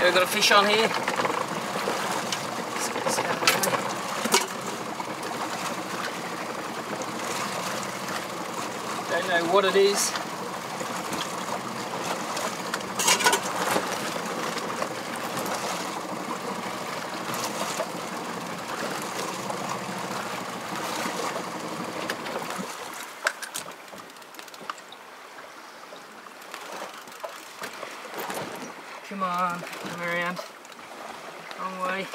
Yeah, we've got a fish on here. Don't know what it is. Come on, come around. Wrong way.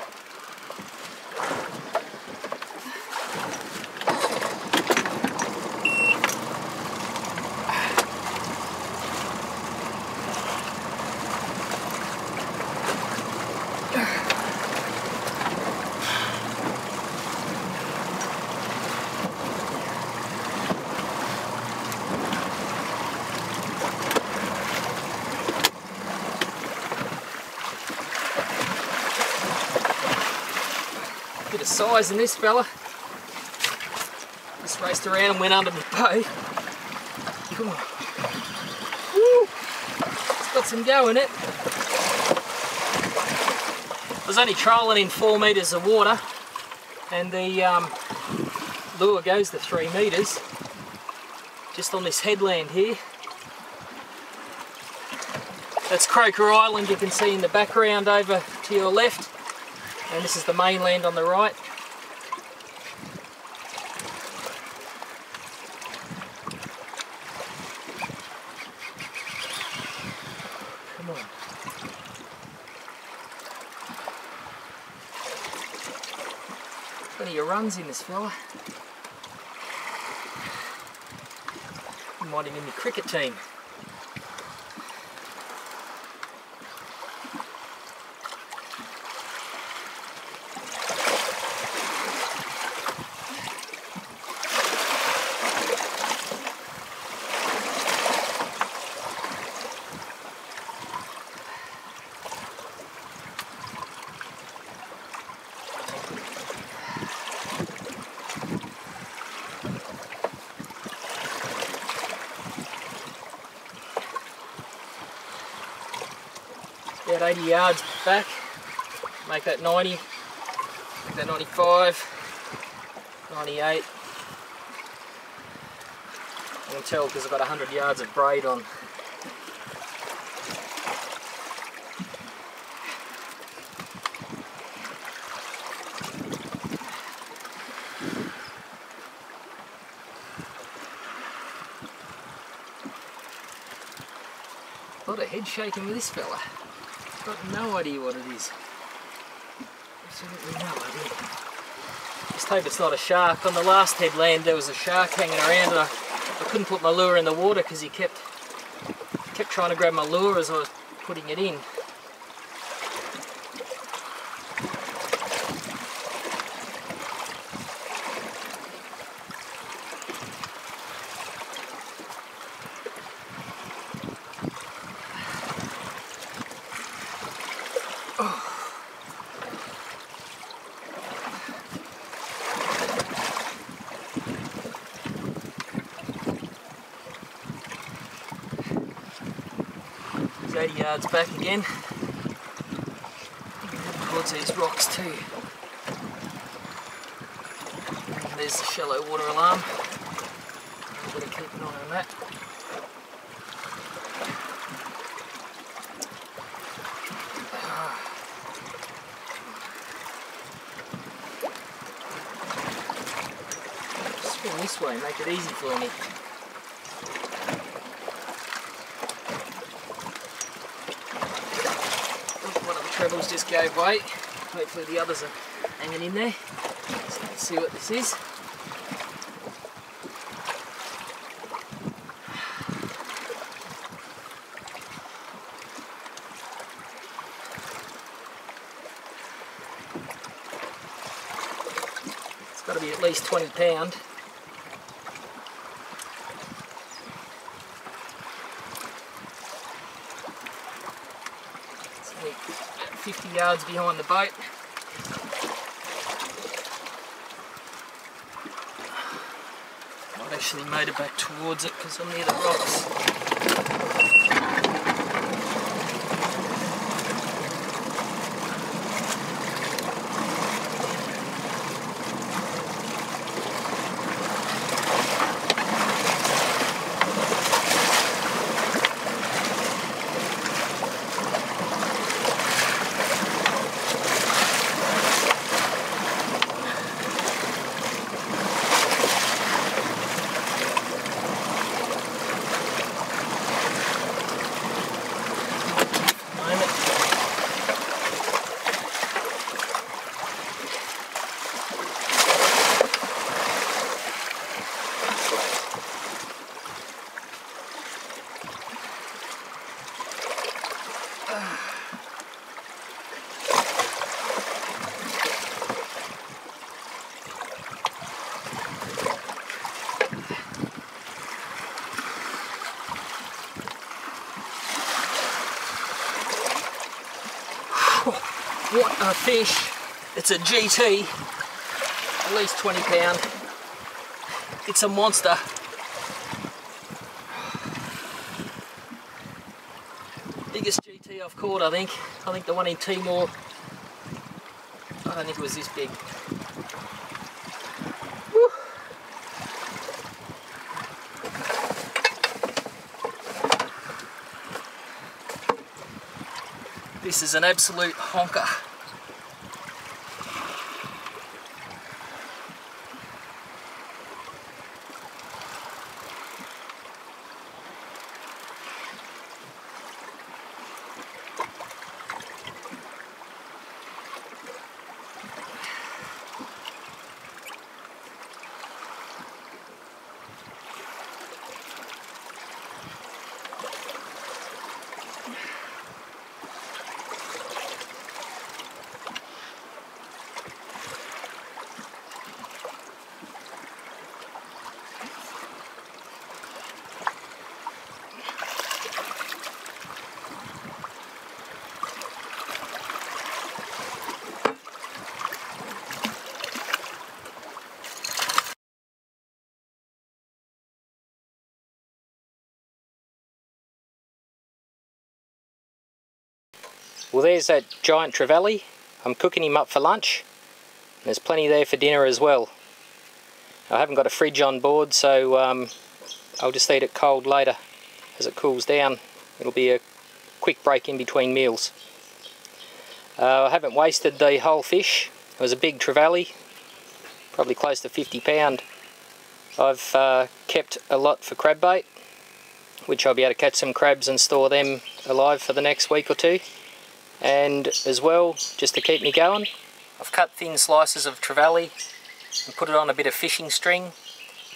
Bit of size in this fella. Just raced around and went under my boat. Come on. Woo! It's got some go in it. I was only trolling in 4 metres of water, and the lure goes to 3 metres. Just on this headland here. That's Croker Island, you can see in the background over to your left. And this is the mainland on the right. Come on. Plenty of runs in this fella. Might even in the cricket team. About 80 yards back, make that 90, make that 95, 98. I can tell because I've got 100 yards of braid on. A lot of head shaking with this fella. Got no idea what it is. Absolutely no idea. Just hope it's not a shark. On the last headland there was a shark hanging around and I couldn't put my lure in the water because he kept trying to grab my lure as I was putting it in. He's 80 yards back again. Towards these rocks too. And there's the shallow water alarm. I'm going to keep an eye on that. Swing this way, make it easy for me. One of the trebles just gave way. Hopefully the others are hanging in there. So let's see what this is. It's got to be at least 20 pound. It's only 50 yards behind the boat. Might actually motor back towards it because I'm near the rocks. What a fish! It's a GT, at least 20 pound. It's a monster. Biggest GT I've caught, I think. I think the one in Timor, I don't think it was this big. Woo. This is an absolute honker. Well, there's that giant trevally. I'm cooking him up for lunch. There's plenty there for dinner as well. I haven't got a fridge on board, so I'll just eat it cold later as it cools down. It'll be a quick break in between meals. I haven't wasted the whole fish. It was a big trevally, probably close to 50 pound. I've kept a lot for crab bait, which I'll be able to catch some crabs and store them alive for the next week or two. And as well, just to keep me going, I've cut thin slices of trevally and put it on a bit of fishing string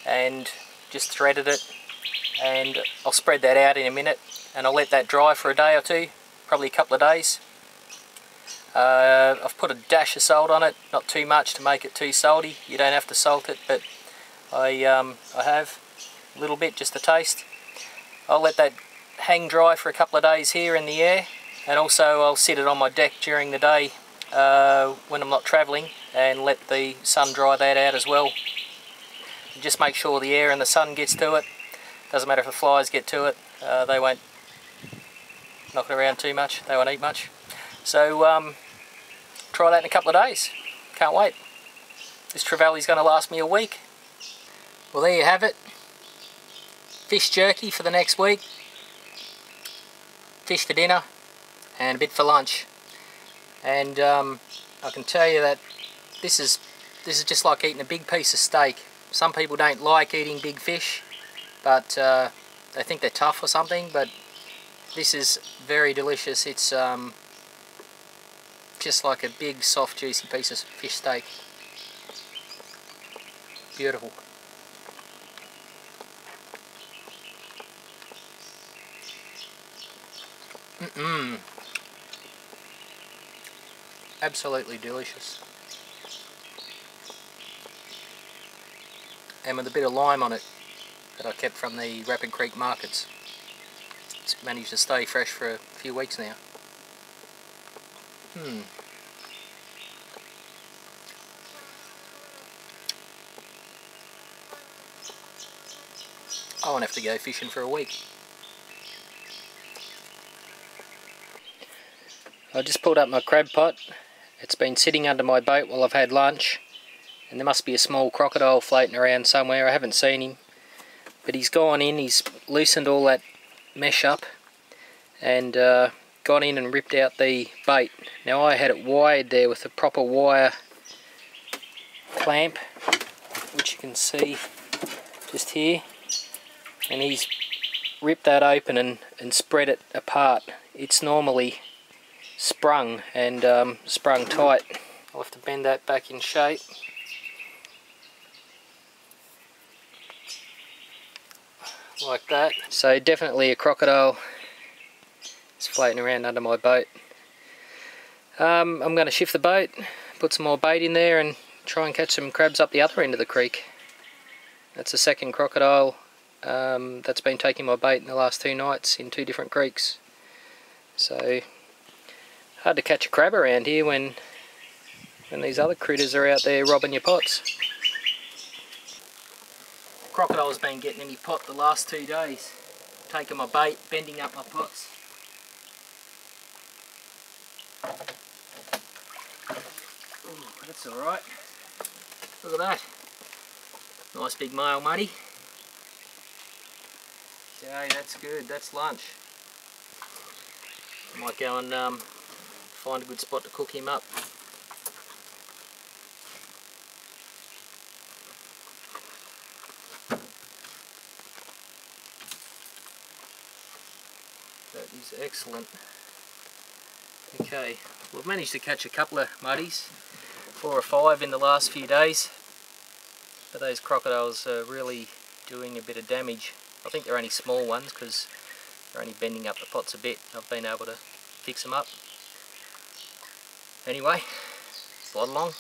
and just threaded it, and I'll spread that out in a minute and I'll let that dry for a day or two, probably a couple of days. I've put a dash of salt on it, not too much to make it too salty. You don't have to salt it, but I have a little bit just to taste. I'll let that hang dry for a couple of days here in the air. And also I'll sit it on my deck during the day when I'm not travelling and let the sun dry that out as well. Just make sure the air and the sun gets to it. Doesn't matter if the flies get to it, they won't knock it around too much, they won't eat much. So try that in a couple of days. Can't wait. This trevally's going to last me a week. Well, there you have it. Fish jerky for the next week. Fish for dinner. And a bit for lunch. And I can tell you that this is just like eating a big piece of steak. Some people don't like eating big fish, but they think they're tough or something, but this is very delicious. It's just like a big, soft, juicy piece of fish steak. Beautiful. Absolutely delicious. And with a bit of lime on it that I kept from the Rapid Creek markets. It's managed to stay fresh for a few weeks now. I won't have to go fishing for a week. I just pulled up my crab pot. It's been sitting under my boat while I've had lunch, and there must be a small crocodile floating around somewhere. I haven't seen him, but he's gone in, he's loosened all that mesh up and gone in and ripped out the bait. Now I had it wired there with a proper wire clamp, which you can see just here, and he's ripped that open and spread it apart. It's normally sprung and sprung tight. I'll have to bend that back in shape. Like that. So definitely a crocodile It's floating around under my boat. I'm going to shift the boat, put some more bait in there and try and catch some crabs up the other end of the creek. That's the second crocodile that's been taking my bait in the last 2 nights in 2 different creeks. So hard to catch a crab around here when these other critters are out there robbing your pots. Crocodile's been getting in my pot the last 2 days, taking my bait, bending up my pots. Ooh, that's alright. Look at that. Nice big male muddy. Yeah, that's good. That's lunch. I might go and find a good spot to cook him up. That is excellent. Okay, we've managed to catch a couple of muddies, 4 or 5 in the last few days. But those crocodiles are really doing a bit of damage. I think they're only small ones because they're only bending up the pots a bit. I've been able to fix them up. Anyway, slide along.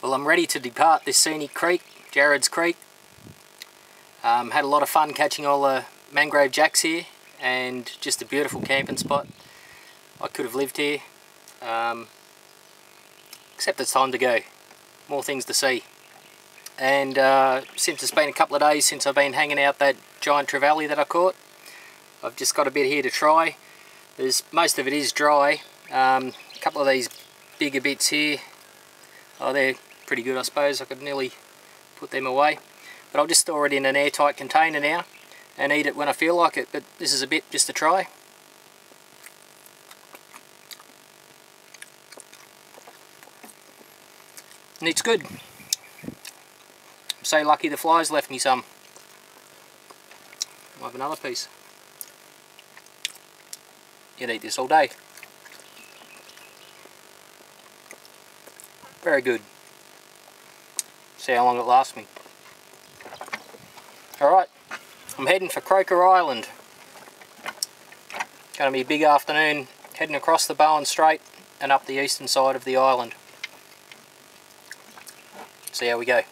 Well, I'm ready to depart this scenic creek, Jarrod's Creek. Had a lot of fun catching all the mangrove jacks here, and just a beautiful camping spot. I could have lived here, except it's time to go. More things to see. And since it's been a couple of days since I've been hanging out that giant trevally that I caught, I've just got a bit here to try. Most of it is dry. A couple of these bigger bits here, oh, they're pretty good, I suppose. I could nearly put them away. But I'll just store it in an airtight container now and eat it when I feel like it. But this is a bit just to try. And it's good. I'm so lucky the flies left me some. I'll have another piece. You'd eat this all day. Very good. See how long it lasts me. Alright, I'm heading for Croker Island. Going to be a big afternoon heading across the Bowen Strait and up the eastern side of the island. See how we go.